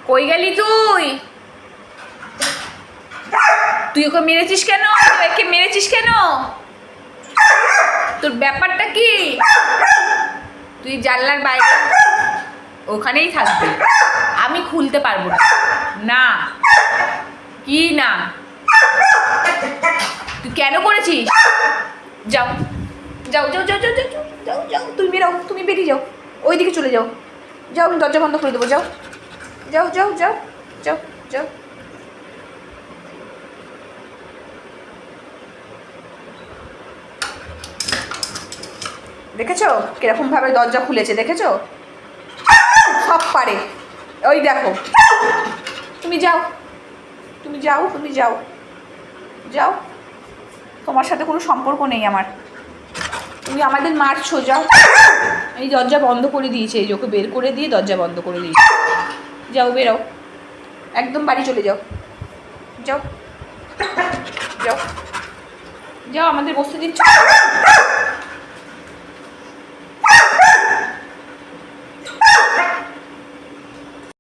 কই গেলি তুই? তুই ওকে মেরেছিস কেন? একে মেরেছিস কেন? তোর ব্যাপারটা কি? তুই জানলার বাইরে ওখানেই থাকবি, আমি খুলতে পারবো না। না কি না? তুই কেন করেছিস? যাও যাও যাও যাও যাও যাও যাও যাও, তুমি বেরো, তুমি বেরিয়ে যাও, ওইদিকে চলে যাও। যাও, আমি দরজা বন্ধ করে দেবো। যাও যাও যাও যাও যাও যাও। দেখেছো কিরকম ভাবে দরজা খুলেছে? দেখেছো? সব পারে। ওই দেখো, তুমি যাও, তুমি যাও, তুমি যাও, যাও, তোমার সাথে কোনো সম্পর্ক নেই আমার। তুমি আমাদের মারছো, যাও। এই দরজা বন্ধ করে দিয়েছে, এই ওকে বের করে দিয়ে দরজা বন্ধ করে দিয়েছে। যাও, বেরো, একদম বাড়ি চলে যাও। যাও যাও যাও, আমাদের বসতে দিচ্ছ?